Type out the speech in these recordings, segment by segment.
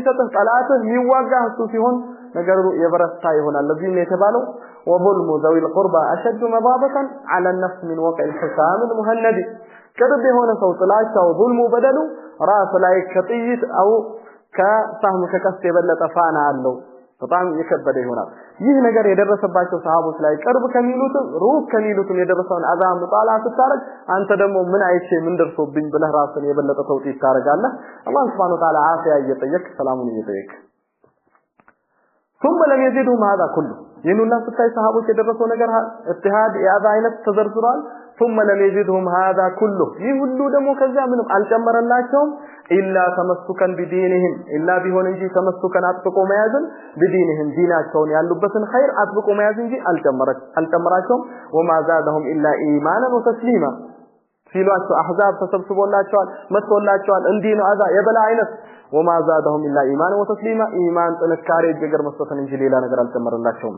የሚሰጥህ ጠላትህ የሚዋጋህ እሱ ሲሆን ነገሩ የበረታ ይሆናል ለዚህም የተባለው وظلم ذوي القربى اشد مضابطا على النفس من وقع الحسام المهند ቅርብ የሆነ ሰው ጥላቻው ظلሙ በደሉ ራስ ላይ ከጥይት አው ከሳህሙ ከቀስት የበለጠ ፋና አለው በጣም የከበደ ይሆናል ይህ ነገር የደረሰባቸው ሰሃቦች ላይ ቅርብ ከሚሉትም ሩቅ ከሚሉትም የደረሰውን አዛም ጣላ ተታረቅ አንተ ደግሞ ምን አይቼ ምን ደርሶብኝ ብለህ ራስን የበለጠ ተውጢት ታረጋለህ አላህ Subhanahu Wa Ta'ala አፊያ እየጠየቅ ሰላሙን እየጠየቅ ثم لم يزيدهم هذا كله ينولا ስታይ ሰሃቦች የደረሰው ነገር እትሃድ ያዛ አይነት ተዘርዝሯል ثم لم يزيدهم هذا كله ይህ ሁሉ ደግሞ ከዛ ምንም አልጨመረላቸውም إلا تمسكا بدينهم إلا بهون እንጂ ተመስከን አጥብቆ መያዝን بدينهم ዲናቸውን ያሉበትን ኸይር አጥብቆ መያዝ እንጂ አልጨመራቸውም وما زادهم إلا إيمانا وتسليما ሲሏቸው አህዛብ ተሰብስቦላቸዋል መጥቶላቸዋል እንዲህ ነው አዛ የበላ አይነት وما زادهم إلا إيمانا وتسليما إيمان ጥንካሬ እጅገር መስጠትን እንጂ ሌላ ነገር አልጨመረላቸውም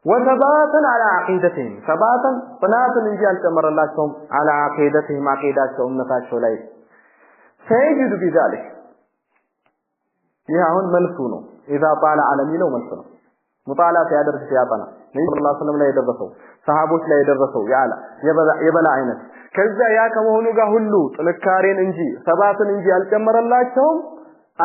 وثباتا على عقيدتهم ثباتا ጥናትን እንጂ አልጨመረላቸውም على عقيدتهم عقيداتهم እምነታቸው ላይ سيجد بذلك ይሄ መልሱ ነው اذا طال على ሚለው መልሱ ነው ሙጣላት ያደርግ ሲያጠና ነብዩ ሰለላሁ ዐለይሂ ወሰለም ላይ የደረሰው ሰሃቦች ላይ የደረሰው ያላ የበላ አይነት ከዛ ያ ከመሆኑ ጋር ሁሉ ጥንካሬን እንጂ ሰባትን እንጂ አልጨመረላቸውም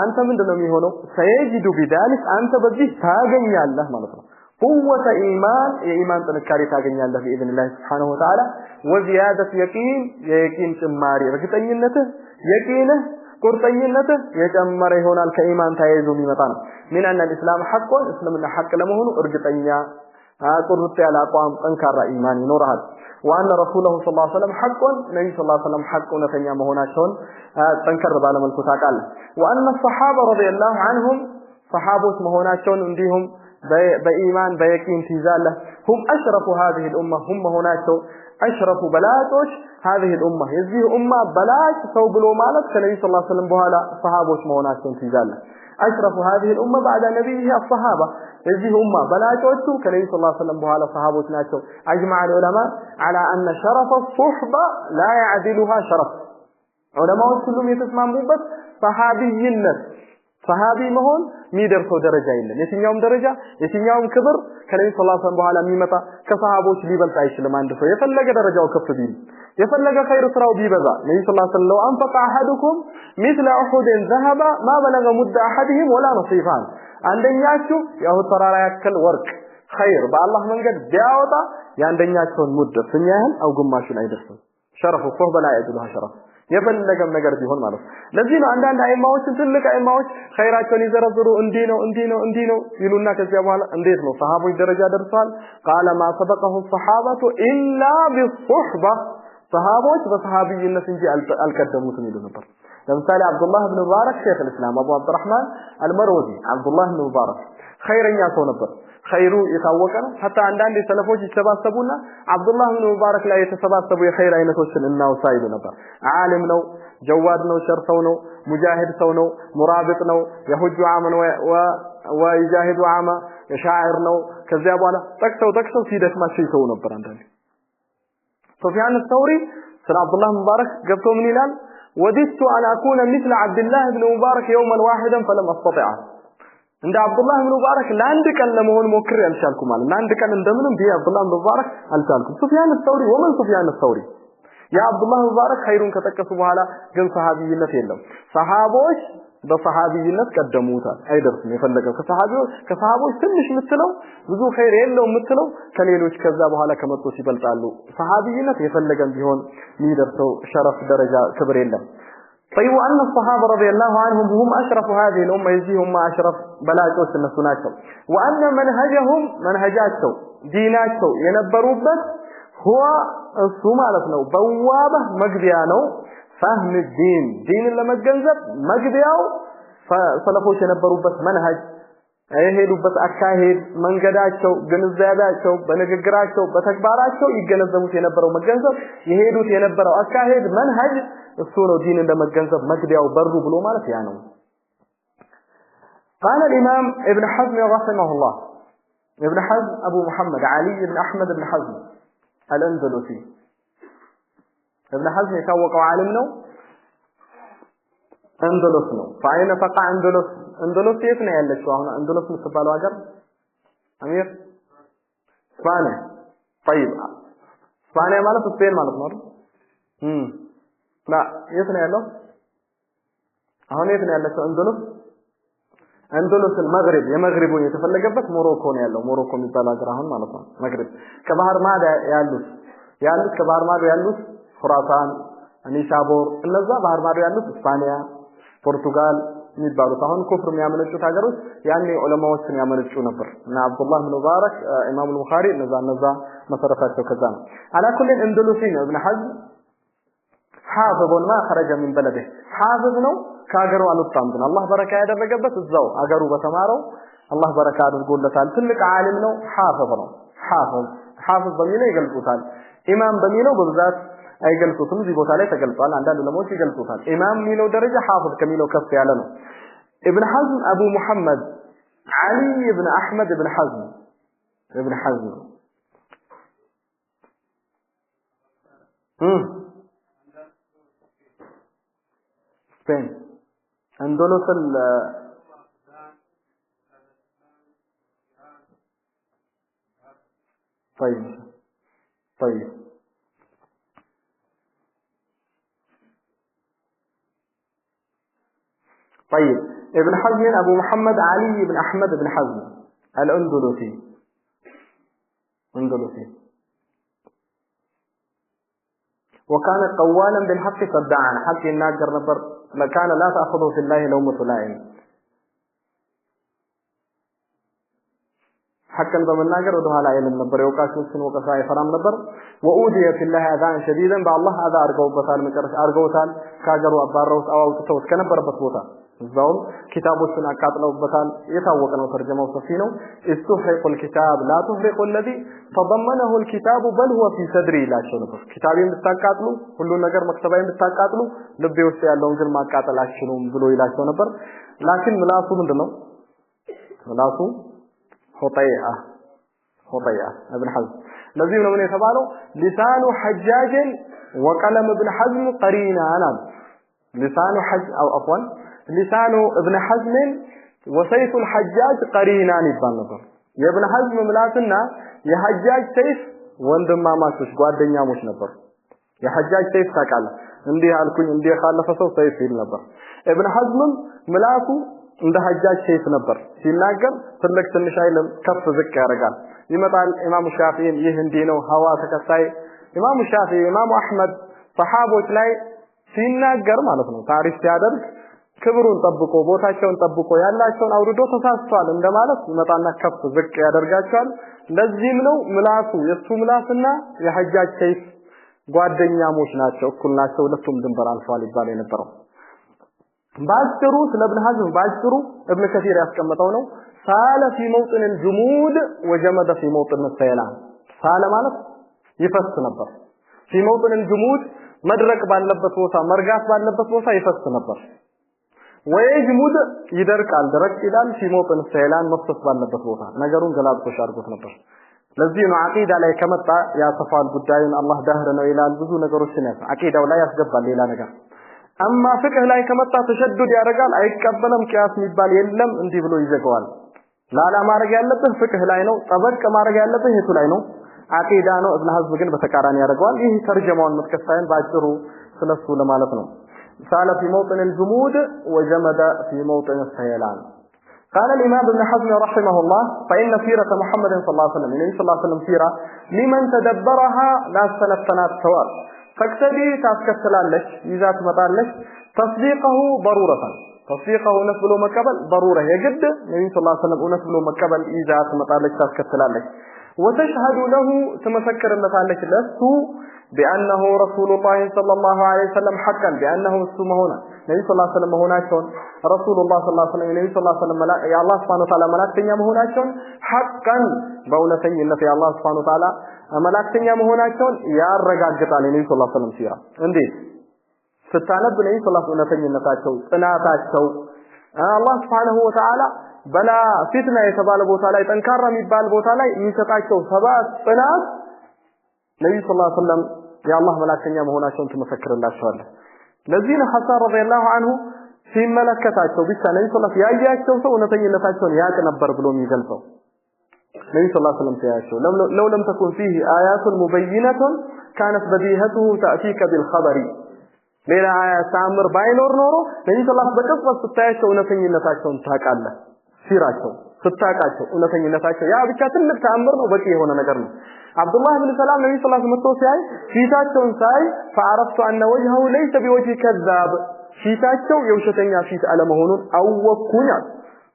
አንተ ምንድነው የሚሆነው سيجد بذلك አንተ በዚህ ታገኛለህ ማለት ነው قوة إيمان إيمان تنكاري تاغنيالله بإذن الله سبحانه وتعالى وزيادة يقين تماري رجتنينته يقينه قرطينته يجمر هنا الكإيمان تايزو ميمتان من أن الإسلام حق إسلامنا حق لمهن أرجتنيا قرطي على أقوام أنكار إيماني نورهد وأن رسوله صلى الله عليه وسلم حق نبي صلى الله عليه وسلم حق نتنيا مهنا شون تنكر بعلم الكتاك وأن الصحابة رضي الله عنهم صحابة مهنا شون عندهم بإيمان بيقين تيزاله هم أشرف هذه الأمة هم هناك أشرف بلاتوش هذه الأمة يزيه أمة بلاش صوبلو مالك كنبي صلى الله عليه وسلم بها صحابوش هناك تيزاله أشرف هذه الأمة بعد نبيه الصحابة يزيه أمة بلاتوش كنبي صلى الله عليه وسلم بها صحابوش ناتو أجمع العلماء على أن شرف الصحبة لا يعدلها شرف علماء كلهم يتسمعون بس صحابي الناس صحابي مهون ሚደርሰው ደረጃ የለም የትኛውም ደረጃ የትኛውም ክብር ከነብዩ ሰለላሁ ዐለይሂ ወሰለም በኋላ የሚመጣ ከሰሃቦች ሊበልጥ አይችልም አንድ ሰው የፈለገ ደረጃው ከፍ ቢል የፈለገ ኸይር ስራው ቢበዛ ነብዩ ሰለላሁ ዐለይሂ ወሰለም አንፈቀ አሐዱኩም مثل احد ذهب ما بلغ مد احدهم ولا نصيفان አንደኛችሁ ያው ተራራ ያክል ወርቅ ኸይር በአላህ መንገድ ቢያወጣ ያንደኛቸውን ሙድ ፍኛህን አው ግማሹን አይደርስም ሸረፉ ሶህባ ላይ አይደሉها ሸረፍ የፈለገም ነገር ቢሆን ማለት ለዚህ ነው አንዳንድ አይማዎች ትልቅ አይማዎች ኸይራቸውን ይዘረዝሩ እንዲህ ነው ይሉና ከዚያ በኋላ እንዴት ነው ሰሃቦች ደረጃ ደርሷል قال ما سبقه الصحابه الا بالصحبه ሰሃቦች በሰሃቢይነት እንጂ አልቀደሙትም ይሉ ነበር ለምሳሌ አብዱላህ ኢብኑ ሙባረክ ሼክ الاسلام አቡ አብዱራህማን አልመሮዚ አብዱላህ ኢብኑ ሙባረክ ኸይረኛ ሰው ነበር ኸይሩ የታወቀ ነው hatta አንዳንድ ሰለፎች ይተባሰቡና አብዱላህ ኢብኑ ሙባረክ ላይ የተሰባሰቡ የኸይር አይነቶችን እናውሳይሉ ነበር ዓሊም ነው ጀዋድ ነው ሸርፈው ነው ሙጃሂድ ሰው ነው ሙራቢጥ ነው የሁጁ አመን ወይጃሂዱ አማ የሻዕር ነው ከዚያ በኋላ ተክሰው ሲደክማቸው ይተው ነበር አንዳንድ ሱፊያን الثوري ስለ አብዱላህ ሙባረክ ገብቶ ምን ይላል ወዲቱ አን አኩነ مثل عبد الله بن مبارك يوما واحدا فلم استطع እንደ አብዱላህ ኢብኑ ሙባረክ ለአንድ ቀን ለመሆን ሞክሬ አልቻልኩም ማለት ለአንድ ቀን እንደምንም ቢያ አብዱላህ ኢብኑ ሙባረክ አልቻልኩም ሱፊያን الثوري ወመን ሱፊያን الثوري ያ አብዱላህ ኢብኑ ሙባረክ ኸይሩን ከተቀሱ በኋላ ግን ሰሃቢይነት የለም ሰሃቦች በሰሃቢይነት ቀደሙታል አይደርስም የፈለገው ከሰሃቦች ትንሽ ምትለው ብዙ ኸይር የለው ምትለው ከሌሎች ከዛ በኋላ ከመጥቶ ይበልጣሉ ሰሃቢይነት የፈለገም ቢሆን የሚደርሰው ሸረፍ ደረጃ ክብር የለም طيب أن الصحابة رضي الله عنهم هم أشرف هذه الأمة يزيهم ما أشرف بلاجوس النسوناتهم وأن منهجاتهم ديناتهم ينبروا بس هو الصومالة بوابة مقبيانو فهم الدين دين لما تجنزب مقبياو فصلفوش ينبروا بس منهج አይሄዱበት አካሄድ መንገዳቸው ግንዛቤያቸው በንግግራቸው በተግባራቸው ይገነዘቡት የነበረው መገንዘብ ይሄዱት የነበረው አካሄድ መንሃጅ እሱ ነው ዲን እንደመገንዘብ መግቢያው በሩ ብሎ ማለት ያ ነው قال الامام ابن حزم رحمه الله ابن حزم ابو محمد علي بن احمد بن حزم الأندلسي ابن حزم يتوقع عالم ነው أندلس ነው فأين تقع أندلس እንዶሎስ የት ነው ያለችው አሁን እንዶሎስ የምትባለው ሀገር አሚር ስፓኒያ طيب ስፓኒያ ማለት ስፔን ማለት ነው لا የት ነው ያለው አሁን የት ነው ያለችው እንዶሎስ المغرب የመግሪቡ የተፈለገበት ሞሮኮ ነው ያለው ሞሮኮ የሚባል ሀገር አሁን ማለት ነው መግሪብ ከባህር ማዶ ያሉት ከባህር ማዶ ያሉት ፍራሳን ኒሳቦር እነዛ ባህር ማዶ ያሉት ስፓኒያ ፖርቱጋል የሚባሉት አሁን ኩፍር የሚያመነጩት ሀገሮች ያኔ ዑለማዎችን ያመነጩ ነበር እና አብዱላህ ኢብኑ ሙባረክ ኢማም አልቡኻሪ እነዛ መሰረታቸው ከዛ ነው على كل اندلسي ابن حزم حافظ ما خرج من بلده حافظ ነው ከሀገሩ አልወጣም ግን አላህ በረካ ያደረገበት እዛው ሀገሩ በተማረው አላህ በረካ አድርጎለታል ትልቅ ዓሊም ነው حافظ ነው حافظ በሚለው ይገልጹታል ኢማም በሚለው በብዛት አይገልጹትም እዚህ ቦታ ላይ ተገልጿል አንዳንድ ለሞች ይገልጹታል ኢማም ሚለው ደረጃ حافظ ከሚለው ከፍ ያለ ነው ابن حزم ابو محمد علي ابن احمد ابن حزم سبين اندلس طيب ابن حزم ابو محمد علي بن احمد بن حزم الاندلسي وكان قوالا بالحق صدعا حق يناجر نبر لكان لا تأخذه في الله لومة لائم حقا بمناجر ودها لا يلم نبر يوقاش نسن وقصاء فرام نبر وأودي في الله أذان شديدا بالله هذا أرقو بثال مكرش أرقو ثال كاجروا أباروس أو تتوس كنبر بسوطا الزوم كتابوسنا قاتلوا بثال يتوقنا ترجمه صفينه استحرق الكتاب لا تحرق الذي تضمنه الكتاب بل هو في صدري لا شنبر كتابي مستقاتلوا كل ነገር መክተባይ مستقاتلوا ልቤ ውስጥ ያለውን ግን ማቃጠል አሽሉም ብሎ ይላቸው ነበር لكن ምላሱ ምንድነው ምላሱ خطيئة ابن حزم الذي من يتبالو لسان حجاج وقلم ابن حزم قرينان لسان ابن حزم وسيف الحجاج قرينان يبان نبر يا ابن حزم ملاسنا يا حجاج سيف ወንድማማቾች ጓደኛሞች ነበር የሐጃጅ ሰይፍ ታቃለ እንዲህ አልኩኝ እንዲህ ካለፈ ሰው ሰይፍ ይል ነበር ابن حزم ምላሱ እንደ ሐጃጅ ሰይፍ ነበር ሲናገር ትልቅ ትንሽ አይልም ከፍ ዝቅ ያደርጋል ይመጣል ኢማሙ ሻፊዒ ይህ እንዲህ ነው ሐዋ ተከታይ ኢማሙ ሻፊዒ ኢማሙ አህመድ ሰሃቦች ላይ ሲናገር ማለት ነው ታሪክ ሲያደርግ ክብሩን ጠብቆ ቦታቸውን ጠብቆ ያላቸውን አውርዶ ተሳስቷል እንደማለት ይመጣና ከፍ ዝቅ ያደርጋቸዋል ለዚህም ነው ምላሱ የሱ ምላስና የሐጃጅ ሰይፍ ጓደኛሞች ናቸው እኩል ናቸው ሁለቱም ድንበር አልፈዋል ይባል የነበረው ባጭሩ ስለ ابن حزم ባጭሩ ابن كثير ያስቀመጠው ነው ሳለ في موطن الجمود وجمد في موطن السيلان ሳለ ማለት ይፈስ ነበር في موطن الجمود መድረቅ ባለበት ቦታ መርጋት ባለበት ቦታ ይፈስ ነበር ويجمد ይደርቃል ደረቅ ይላል في موطن السيلان መፍሰስ ባለበት ቦታ ነገሩን ገላብጦሽ አድርጎት ነበር ለዚህ ነው አቂዳ ላይ ከመጣ ያሰፋል ጉዳዩን አላህ ዳህር ነው ይላል ብዙ ነገሮችን ያስ አቂዳው ላይ ያስገባል ሌላ ነገር አማ ፍቅህ ላይ ከመጣ ተሸዱድ ያደርጋል አይቀበልም ቂያስ የሚባል የለም እንዲህ ብሎ ይዘጋዋል ላላ ማድረግ ያለበት ፍቅህ ላይ ነው ጠበቅ ማድረግ ያለበት የቱ ላይ ነው አቂዳ ነው ابن حزم ግን በተቃራኒ ያደርጋል ይህ ተርጀማውን መጥቀሳይን ባጭሩ ስለሱ ለማለት ነው ሳለ في موطن الجمود وجمد في موطن السيلان قال الإمام ابن حزم رحمه الله فإن سيرة محمد صلى الله عليه وسلم النبي صلى الله عليه وسلم سيرة لمن تدبرها لا سنفتنات سواء فاكتبي تاسكتلالك إذا تمطالك تصديقه نسبله مكبل ضرورة يجد النبي صلى الله عليه وسلم نسبله مكبل إذا تمطالك تاسكتلالك وتشهد له تمسكر مثالك لست بأنه رسول الله صلى الله عليه وسلم حقا بأنه اسمه هنا النبي صلى الله عليه وسلم هنا شون رسول الله صلى الله عليه وسلم النبي صلى الله عليه وسلم يا الله سبحانه وتعالى ملاكتنيا هنا شون حقا بونتين إن في الله سبحانه وتعالى ملاكتنيا هنا شون يا الرجال قطع النبي صلى الله عليه وسلم سيرا اندي ستانب النبي صلى الله عليه وسلم نتاچو ጥናታቸው الله سبحانه وتعالى بلا فتنه የተባለ ቦታ ላይ ጠንካራ የሚባል ቦታ ላይ የሚሰጣቸው ሰባት ጥናት ነብዩ ሰለላሁ ዐለይሂ ወሰለም የአላህ መላእክተኛ መሆናቸውን ተመሰክርላቸዋል ለዚህ ነው ሐሰን ረዲየላሁ ዐንሁ ሲመለከታቸው ብቻ ነብዩ ሰለላሁ ዐለይሂ ወሰለም ያያቸው ሰው እውነተኝነታቸውን ያቅ ነበር ብሎ የሚገልጸው ነብዩ ሰለላሁ ዐለይሂ ወሰለም ሲያያቸው لو لم تكن فيه آيات مبينة كانت بديهته تأتيك بالخبر ሌላ ተአምር ባይኖር ኖሮ ነብዩ ሰለላሁ ዐለይሂ ወሰለም በቅጽበት ስታያቸው እውነተኝነታቸውን ታውቃለህ ሲራቸው ስታውቃቸው እውነተኝነታቸው ያ ብቻ ትልቅ ተአምር ነው በቂ የሆነ ነገር ነው አብዱላህ ኢብኑ ሰላም ነብዩ ሰለላሁ ዐለይሂ ወሰለም ሲያይ ፊታቸውን ሳይ فعرفت ان وجهه ليس بوجه كذاب ፊታቸው የውሸተኛ ፊት አለመሆኑን አወኩኝ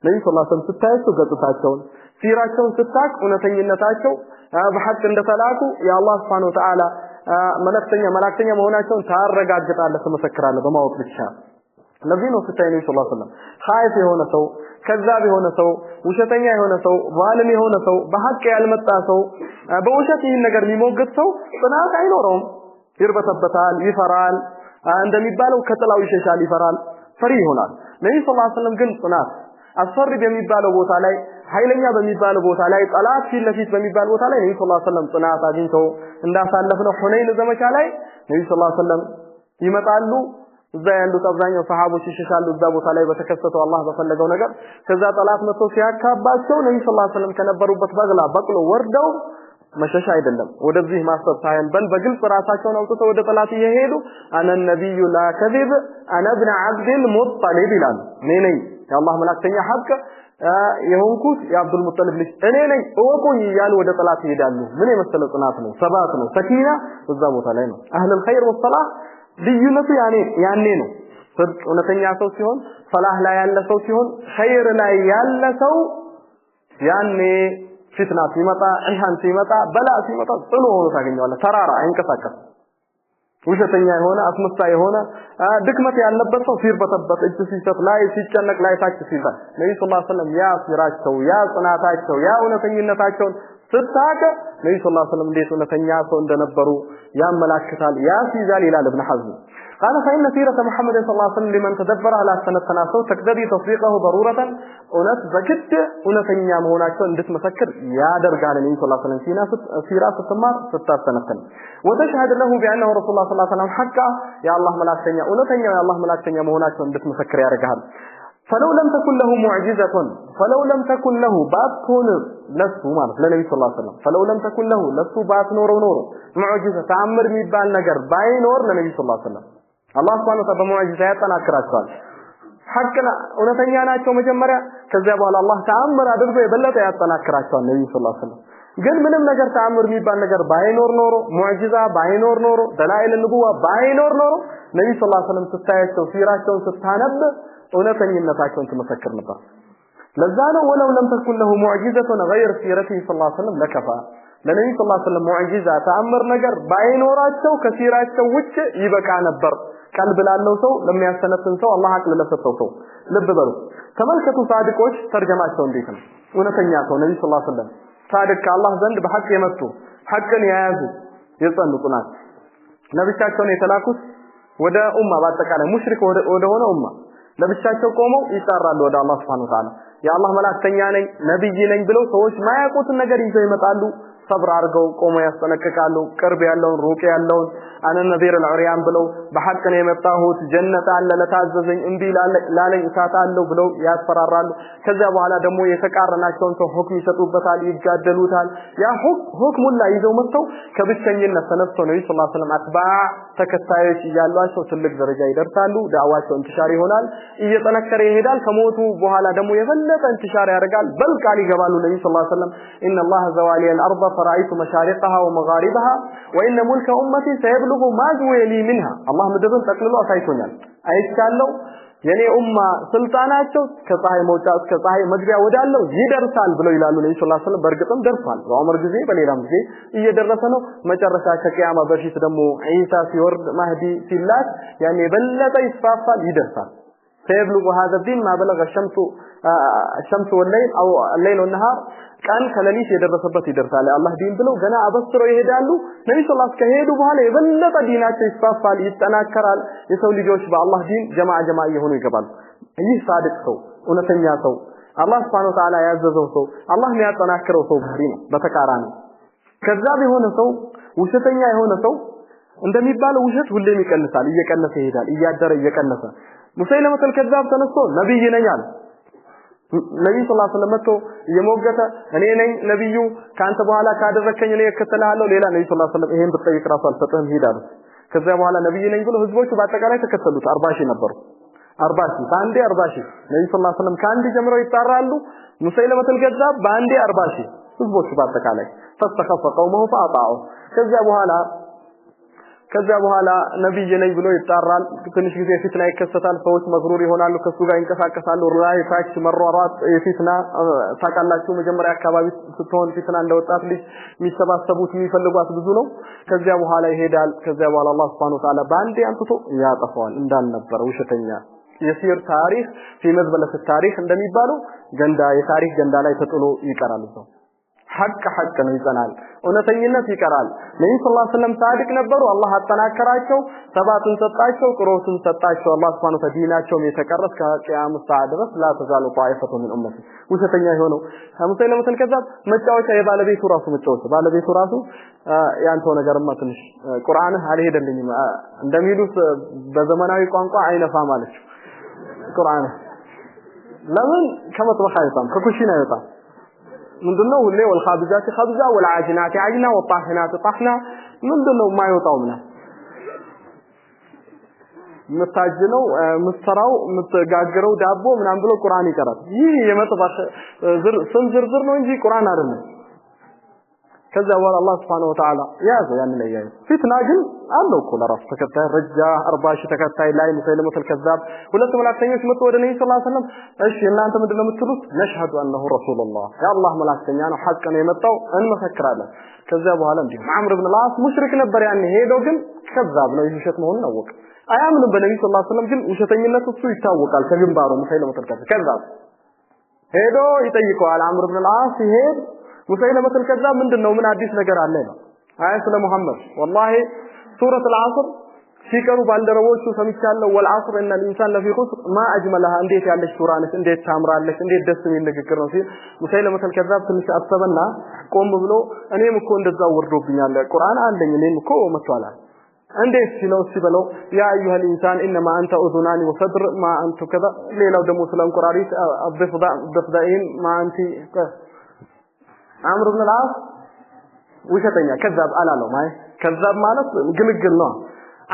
ነብዩ ሰለላሁ ዐለይሂ ወሰለም ስታያቸው ገጽታቸውን ሲራቸውን ስታቅ እውነተኝነታቸው በሐቅ እንደተላኩ የአላህ Subhanahu Wa Ta'ala መላእክተኛ መሆናቸውን ታረጋግጣለህ ተመሰክራለህ በማወቅ ብቻ ለዚህ ነው ስታይ ነብዩ ሰለላሁ ዐለይሂ ወሰለም ኻይፍ የሆነ ሰው ከዛብ የሆነ ሰው ውሸተኛ የሆነ ሰው ዛሊም የሆነ ሰው በሐቅ ያልመጣ ሰው በውሸት ይህን ነገር የሚሞግት ሰው ጽናት አይኖረውም ይርበተበታል ይፈራል እንደሚባለው ከጥላው ይሸሻል ይፈራል ፈሪ ይሆናል ነብዩ ሰለላሁ ዐለይሂ ወሰለም ግን ጽናት አስፈሪ በሚባለው ቦታ ላይ ኃይለኛ በሚባለው ቦታ ላይ ጠላት ፊት ለፊት በሚባለው ቦታ ላይ ነብዩ ሰለላሁ ዐለይሂ ወሰለም ጽናት አግኝተው እንዳሳለፈው ሁነይን ዘመቻ ላይ ነብዩ ሰለላሁ ዐለይሂ ወሰለም ይመጣሉ እዛ ያሉት አብዛኛው ሰሃቦች ይሸሻሉ እዛ ቦታ ላይ በተከሰተው አላህ በፈለገው ነገር ከዛ ጠላት መጥቶ ሲያካባቸው ነብዩ ሰለላሁ ዐለይሂ ወሰለም ከነበሩበት በቅሎ ወርደው መሸሻ አይደለም ወደዚህ ማሰብ ሳይሆን በግልጽ ራሳቸውን አውጥተው ወደ ጠላት እየሄዱ አነ ነብዩ ላ ከذب انا ابن عبد المطلب ይላሉ እኔ ነኝ የአላህ መላእክተኛ ሐቅ የሆንኩት የአብዱል ሙጠሊብ ልጅ እኔ ነኝ እወቁኝ እያሉ ወደ ጠላት ይሄዳሉ ምን የመሰለ ጽናት ነው ሰባት ነው ሰኪና እዛ ቦታ ላይ ነው አህለል ኸይር ወሰላህ ልዩነቱ ያኔ ነው እውነተኛ ሰው ሲሆን ሰላህ ላይ ያለ ሰው ሲሆን ኸይር ላይ ያለ ሰው ያኔ ፊትና ሲመጣ ኢሃን ሲመጣ በላ ሲመጣ ጥሎ ሆኖ ታገኘዋለህ ተራራ አይንቀሳቀስ ውሸተኛ የሆነ አስመሳይ የሆነ ድክመት ያለበት ሰው ሲርበተበት እጅ ሲሰጥ ላይ ሲጨነቅ ላይ ታች ሲባል ነብዩ ሰለላሁ ዐለይሂ ወሰለም ያ ሲራቸው ያ ጽናታቸው ያ እውነተኝነታቸውን ስታቀ ነብዩ ሰለላሁ ዐለይሂ ወሰለም እንዴት እውነተኛ ሰው እንደነበሩ ያመላክታል ያሲዛል ይላል ኢብኑ ሐዝም قال فإن سيرة محمد صلى الله عليه وسلم لمن تدبر على سنة تناسو تقتضي تصديقه ضرورة ونس بكت ونسنيا مهوناቸው እንድትመሰክር ያደርጋል ነብዩ ሰለላሁ ዐለይሂ ወሰለም ሲራ ስትማር ስታስተነተን وتشهد له بأنه رسول الله صلى الله عليه وسلم حقا يا الله ملاكተኛ እውነተኛ يا الله መላእክተኛ መሆናቸው እንድትመሰክር ያደርጋል فلو لم تكن له معجزة فلو لم تكن له باكون ለሱ ማለት ለነብዩ ሰለላሁ ዐለይሂ ወሰለም فلو لم تكن له ለሱ ባትኖር معجزة ተአምር የሚባል ነገር ባይኖር ለነብዩ ሰለላሁ ዐለይሂ ወሰለም አላህ Subhanahu Wa Ta'ala በሙዕጂዛ ያጠናክራቸዋል ሐቅና እውነተኛ ናቸው መጀመሪያ ከዚያ በኋላ አላህ ተአምር አድርጎ የበለጠ ያጠናክራቸዋል ነብዩ ሰለላሁ ዐለይሂ ወሰለም ግን ምንም ነገር ተአምር የሚባል ነገር ባይኖር ኖሮ ሙዕጂዛ ባይኖር ኖሮ ደላኢል ንቡዋ ባይኖር ኖሮ ነብዩ ሰለላሁ ዐለይሂ ወሰለም ስታያቸው ሲራቸውን ስታነብ እውነተኝነታቸውን ትመሰክር ነበር ለዛ ነው ወለው ለም ተኩን له معجزة غير سيرته صلى الله عليه وسلم لكفى ለነብዩ ሰለላሁ ዐለይሂ ወሰለም ሙዕጂዛ ተአምር ነገር ባይኖራቸው ከሲራቸው ውጭ ይበቃ ነበር ቀልብ ላለው ሰው ለሚያስተነትን ሰው አላህ አቅል ለሰጠው ሰው ልብ በሉ ተመልከቱ ሳዲቆች ተርጀማቸው እንዴት ነው እውነተኛ ሰው ነብዩ ሰለላሁ ዐለይሂ ወሰለም ሳዲቅ አላህ ዘንድ በሐቅ የመጡ ሐቅን የያዙ የጸኑት ናቸው ነብያቸውን የተላኩት ወደ ኡማ በአጠቃላይ ሙሽሪክ ወደ ሆነ ኡማ ለብቻቸው ቆመው ይጣራሉ ወደ አላህ Subhanahu Wa Ta'ala የአላህ መላእክተኛ ነኝ ነብይ ነኝ ብለው ሰዎች ማያውቁትን ነገር ይዘው ይመጣሉ ሰብር አድርገው ቆመው ያስጠነቅቃሉ ቅርብ ያለውን ሩቅ ያለውን አነ ነዚር አልዑሪያን ብለው በሐቅ ነው የመጣሁት ጀነት አለ ለታዘዘኝ እንቢ ላለኝ እሳት አለው ብለው ያስፈራራሉ ከዛ በኋላ ደግሞ የተቃረናቸውን ሰው ሁክም ይሰጡበታል ይጋደሉታል ያ ሁክሙን ላይ ይዘው መጥተው ከብቸኝነት ተነስተው ነብዩ ሰለላሁ ዐለይሂ ወሰለም አጥባ ተከታዮች ያሏቸው ትልቅ ደረጃ ይደርሳሉ ዳዋቸው እንትሻር ይሆናል እየተነከረ ይሄዳል ከሞቱ በኋላ ደግሞ የበለጠ እንትሻር ያደርጋል በልቃል ይገባሉ ነብዩ ሰለላሁ ዐለይሂ ወሰለም ان الله زوالي الارض فرأيت مشارقها ومغاربها وان ملك امتي سيبلغ ما جويلي منها الله ምድርን ጠቅልሎ አሳይቶኛል አይቻለው የኔ ኡማ ስልጣናቸው ከፀሐይ መውጫ እስከ ፀሐይ መግቢያ ወዳለው ይደርሳል ብለው ይላሉ ነብዩ ሰለላሁ ዐለይሂ ወሰለም በርግጥም ደርሷል በዑመር ጊዜ በሌላም ጊዜ እየደረሰ ነው መጨረሻ ከቂያማ በፊት ደግሞ ኢሳ ሲወርድ ማህዲ ሲላክ ያኔ በለጠ ይስፋፋል ይደርሳል سيبلغ هذا الدين ما بلغ الشمس والليل او الليل والنهار ቀን ከሌሊት የደረሰበት ይደርሳል አላህ ዲን ብለው ገና አበስረው ይሄዳሉ ነብዩ ሰለላሁ ዐለይሂ ወሰለም ከሄዱ በኋላ የበለጠ ዲናቸው ይስፋፋል ይጠናከራል የሰው ልጆች በአላህ ዲን ጀማዓ እየሆኑ ይገባሉ ይህ ሳዲቅ ሰው እውነተኛ ሰው አላህ Subhanahu Wa Ta'ala ያዘዘው ሰው አላህ የሚያጠናክረው ሰው ባህሪ ነው በተቃራኒ ከዛ ቢሆን ሰው ውሸተኛ የሆነ ሰው እንደሚባለው ውሸት ሁሌም ይቀንሳል እየቀነሰ ይሄዳል እያደረ እየቀነሰ ሙሰይለመተል ከዛብ ተነስቶ ነብይ ነኝ አለ ነብዩ ሰለላሁ ዐለይሂ ወሰለም መጥቶ እየሞገተ እኔ ነኝ ነብዩ ካንተ በኋላ ካደረከኝ እኔ እከተልሃለሁ ሌላ ነብዩ ሰለላሁ ዐለይሂ ወሰለም ይሄን ብትጠይቅ ራሱ አልሰጠህም ሂድ አሉት ከዛ በኋላ ነብይ ነኝ ብሎ ህዝቦቹ በአጠቃላይ ተከተሉት 40 ሺህ ነበሩ 40 ሺህ ባንዴ 40 ሺህ ነብዩ ሰለላሁ ዐለይሂ ወሰለም ካንዲ ጀምረው ይጣራሉ ሙሰይለመተል ከዛብ ባንዴ 40 ሺህ ህዝቦቹ በአጠቃላይ ፈስተخف قومه فاطاعوا ከዛ በኋላ ነብይ ነኝ ብሎ ይጣራል ትንሽ ጊዜ ፊትና ይከሰታል ሰዎች መግሩር ይሆናሉ ከሱ ጋር ይንቀሳቀሳሉ ራይ ታክሲ መሯሯጥ የፊትና ታቃላችሁ መጀመሪያ አካባቢ ስትሆን ፊትና እንደወጣት ልጅ የሚሰባሰቡት የሚፈልጓት ብዙ ነው ከዛ በኋላ ይሄዳል ከዛ በኋላ አላህ Subhanahu Wa Ta'ala ባንዴ አንጥቶ ያጠፋዋል እንዳልነበረ ውሸተኛ የሲር ታሪክ ሲመዝበለ ታሪክ እንደሚባለው ገንዳ የታሪክ ገንዳ ላይ ተጥሎ ይቀራል ነው ሐቅ ነው ይጸናል እውነተኝነት ይቀራል ነብዩ ሰለላሁ ዐለይሂ ወሰለም ታዲቅ ነበሩ አላህ አጠናከራቸው ሰባቱን ሰጣቸው ቅሮቱን ሰጣቸው አላህ Subhanahu Wa Ta'ala ዲናቸውም የተቀረጸ ከቂያም ሰዓት ድረስ لا تزال طائفة من امتي ውሸተኛ የሆነው ሙሰይለመተል ከዛብ መጫወቻ የባለቤቱ ራሱ መጫወቻ ባለቤቱ ራሱ ያንተው ነገርማ ትንሽ ቁርአንህ አልሄደልኝም እንደሚሉት በዘመናዊ ቋንቋ አይነፋ ማለት ቁርአን ለምን ከመጥበخ አይወጣም ከኩሽና አይወጣም ምንድነው ሁሌ ወልኻብዛት ኻብዛ ወልዓጅናት ዓጅና ወጣህናት ጣህና ምንድነው ማይወጣውና ምታጅነው ምትሰራው ምትጋግረው ዳቦ ምናም ብሎ ቁርአን ይቀራል ይህ የመጥባህ ዝርዝር ነው እንጂ ቁርአን አይደለም ከዛ በኋላ አላህ Subhanahu Wa Ta'ala ያዘ ያን ላይ ፊትና ግን አለው እኮ ለራስ ተከታይ ረጃ 40 ሺህ ተከታይ ላይ ሙሰይለመተል ከዛብ ሁለት መላእክተኞች መጥተው ወደ ነብዩ ሰለላሁ ዐለይሂ ወሰለም እሺ እናንተ ምንድነው የምትሉት ነሽሃዱ አንሁ ረሱላህ ያአላህ መላእክተኛ ነው ሐቅ ነው የመጣው እንመሰክራለን ከዛ በኋላ እንዴ አምር ኢብኑ አልዓስ ሙሽሪክ ነበር ያን ሄዶ ግን ከዛብ ነው ውሸት መሆኑን አወቀ አያምንም በነብዩ ሰለላሁ ዐለይሂ ወሰለም ግን ውሸተኝነቱ እሱ ይታወቃል ከግንባሩ ሙሰይለመተል ከዛብ ሄዶ ይጠይቀዋል አምር ኢብኑ አልዓስ ይሄድ ሙሰይለመተል ከዛብ ምንድነው ምን አዲስ ነገር አለ ነው አይ ስለ መሐመድ والله ሱረቱ አልዓስር ሲቀሩ ባልደረቦቹ ሰምቻለሁ ወልዓስር ان الانسان لفي خسر ما اجملها እንዴት ያለች ሱራ ነች እንዴት ታምራለች እንዴት ደስ የሚል ንግግር ነው ሲል ሙሰይለመተል ከዛብ ትንሽ አሰበና ቆም ብሎ እኔም እኮ እንደዛው ወርዶብኛል ቁርአን አለኝ እኔም እኮ መጥቷል እንዴት ሲለው ሲበለው ያ ايها الانسان انما انت اذنان وصدر ما انت كذا ሌላው ደግሞ ስለ እንቁራሪት በፍዳኢን ما انت አምር ኢብኑ አልዓስ ውሸተኛ ከዛብ አላለው ማለት ከዛብ ማለት ግልግል ነው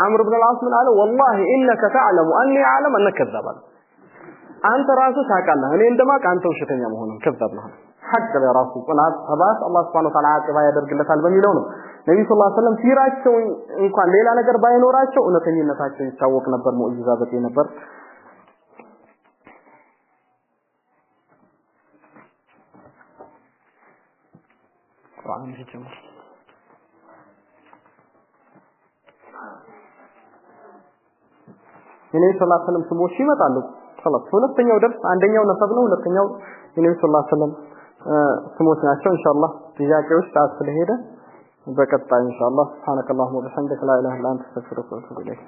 አምር ኢብኑ አልዓስ ምን አለ والله انك تعلم اني اعلم انك كذاب አንተ ራሱ ታውቃለህ እኔ እንደማቅ አንተ ውሸተኛ መሆኑን ከዛብ ነው ሐቅ ለራሱ ጽናት ሰባት አላህ Subhanahu Wa Ta'ala አጥባ ያደርግለታል በሚለው ነው ነብዩ ሰለላሁ ዐለይሂ ወሰለም ሲራቸው እንኳን ሌላ ነገር ባይኖራቸው እውነተኝነታቸው ይታወቅ ነበር ሙዕጂዛ በጤ ነበር ቁርአን ይጀምር የነብዩ ሰለላሁ ዐለይሂ ወሰለም ስሞች ይመጣሉ ሰላት ሁለተኛው ደርስ አንደኛው ነሰብ ነው ሁለተኛው የነብዩ ሰለላሁ ዐለይሂ ወሰለም ስሞች ናቸው ኢንሻአላህ ጥያቄዎች ሰዓት ስለሄደ በቀጣይ ኢንሻአላህ ሱብሃንከ አላሁመ ወቢሐምዲከ ላ ኢላሃ ኢላ አንተ አስተግፊሩከ ወአቱቡ ኢለይክ